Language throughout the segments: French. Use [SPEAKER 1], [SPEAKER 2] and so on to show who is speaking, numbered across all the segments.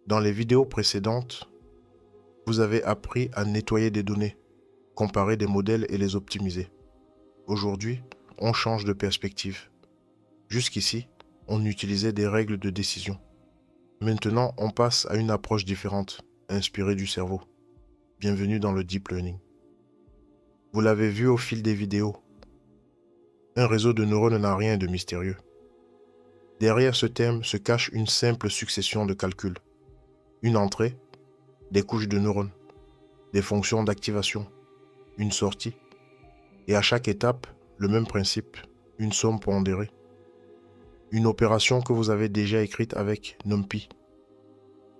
[SPEAKER 1] Dans les vidéos précédentes, vous avez appris à nettoyer des données, comparer des modèles et les optimiser. Aujourd'hui, on change de perspective. Jusqu'ici, on utilisait des règles de décision. Maintenant, on passe à une approche différente, inspirée du cerveau. Bienvenue dans le Deep Learning. Vous l'avez vu au fil des vidéos. Un réseau de neurones n'a rien de mystérieux. Derrière ce terme se cache une simple succession de calculs. Une entrée, des couches de neurones, des fonctions d'activation, une sortie, et à chaque étape, le même principe, une somme pondérée. Une opération que vous avez déjà écrite avec NumPy.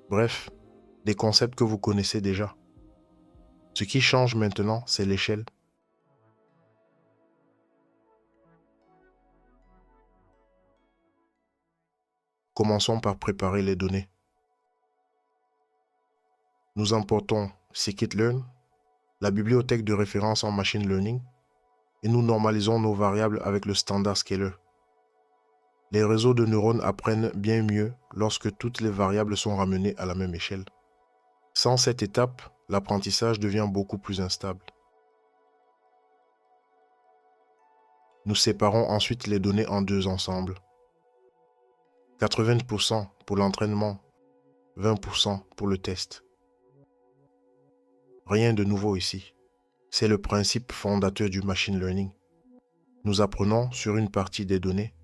[SPEAKER 1] Bref, des concepts que vous connaissez déjà. Ce qui change maintenant, c'est l'échelle. Commençons par préparer les données. Nous importons scikit-learn, la bibliothèque de référence en machine learning, et nous normalisons nos variables avec le standard scaler. Les réseaux de neurones apprennent bien mieux lorsque toutes les variables sont ramenées à la même échelle. Sans cette étape, l'apprentissage devient beaucoup plus instable. Nous séparons ensuite les données en deux ensembles. 80% pour l'entraînement, 20% pour le test. Rien de nouveau ici. C'est le principe fondateur du machine learning. Nous apprenons sur une partie des données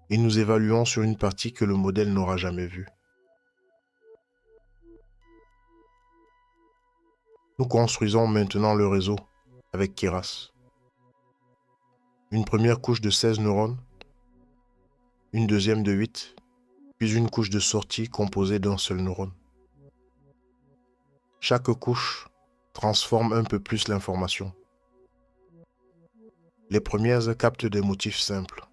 [SPEAKER 1] et nous évaluons sur une partie que le modèle n'aura jamais vue. Nous construisons maintenant le réseau avec Keras. Une première couche de 16 neurones, une deuxième de 8, puis une couche de sortie composée d'un seul neurone. Chaque couche transforme un peu plus l'information. Les premières captent des motifs simples.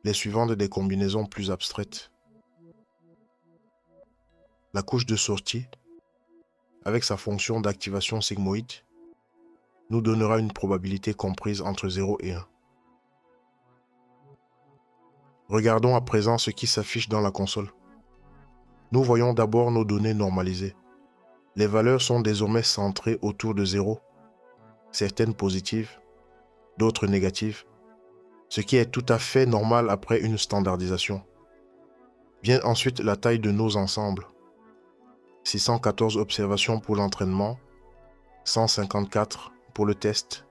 [SPEAKER 1] Les suivantes des combinaisons plus abstraites. La couche de sortie, avec sa fonction d'activation sigmoïde, nous donnera une probabilité comprise entre 0 et 1. Regardons à présent ce qui s'affiche dans la console. Nous voyons d'abord nos données normalisées. Les valeurs sont désormais centrées autour de 0, certaines positives, d'autres négatives, ce qui est tout à fait normal après une standardisation. Vient ensuite la taille de nos ensembles. 614 observations pour l'entraînement, 154 pour le test,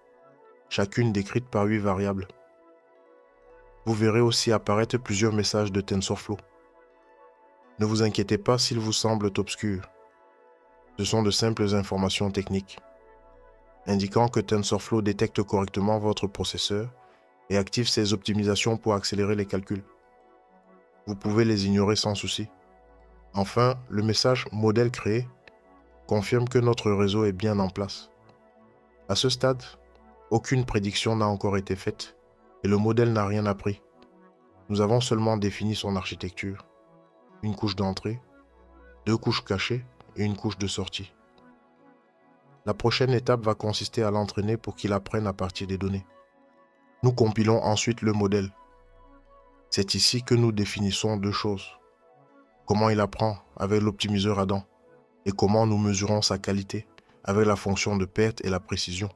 [SPEAKER 1] chacune décrite par 8 variables. Vous verrez aussi apparaître plusieurs messages de TensorFlow. Ne vous inquiétez pas s'ils vous semblent obscurs. Ce sont de simples informations techniques, indiquant que TensorFlow détecte correctement votre processeur et active ses optimisations pour accélérer les calculs. Vous pouvez les ignorer sans souci. Enfin, le message « Modèle créé » confirme que notre réseau est bien en place. À ce stade, aucune prédiction n'a encore été faite et le modèle n'a rien appris. Nous avons seulement défini son architecture. Une couche d'entrée, deux couches cachées et une couche de sortie. La prochaine étape va consister à l'entraîner pour qu'il apprenne à partir des données. Nous compilons ensuite le modèle. C'est ici que nous définissons deux choses. Comment il apprend avec l'optimiseur Adam et comment nous mesurons sa qualité avec la fonction de perte et la précision.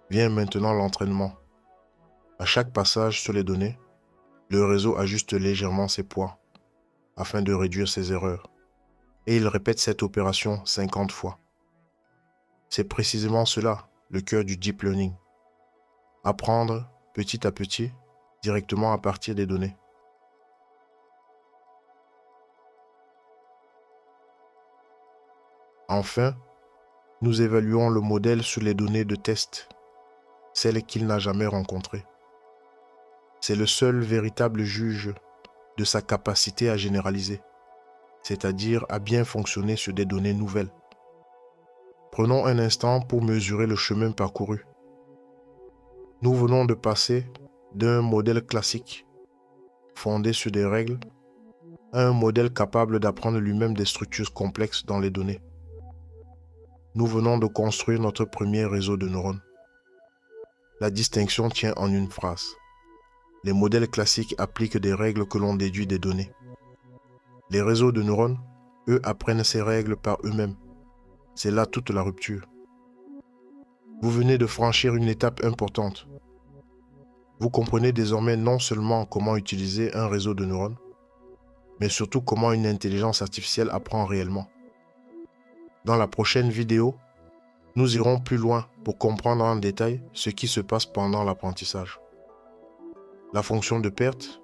[SPEAKER 1] Vient maintenant l'entraînement. À chaque passage sur les données, le réseau ajuste légèrement ses poids afin de réduire ses erreurs. Et il répète cette opération 50 fois. C'est précisément cela, le cœur du Deep Learning. Apprendre petit à petit, directement à partir des données. Enfin, nous évaluons le modèle sur les données de test, celles qu'il n'a jamais rencontrées. C'est le seul véritable juge de sa capacité à généraliser, c'est-à-dire à bien fonctionner sur des données nouvelles. Prenons un instant pour mesurer le chemin parcouru. Nous venons de passer d'un modèle classique, fondé sur des règles, à un modèle capable d'apprendre lui-même des structures complexes dans les données. Nous venons de construire notre premier réseau de neurones. La distinction tient en une phrase. Les modèles classiques appliquent des règles que l'on déduit des données. Les réseaux de neurones, eux, apprennent ces règles par eux-mêmes. C'est là toute la rupture. Vous venez de franchir une étape importante. Vous comprenez désormais non seulement comment utiliser un réseau de neurones, mais surtout comment une intelligence artificielle apprend réellement. Dans la prochaine vidéo, nous irons plus loin pour comprendre en détail ce qui se passe pendant l'apprentissage. La fonction de perte,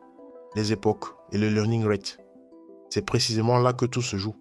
[SPEAKER 1] les époques et le learning rate. C'est précisément là que tout se joue.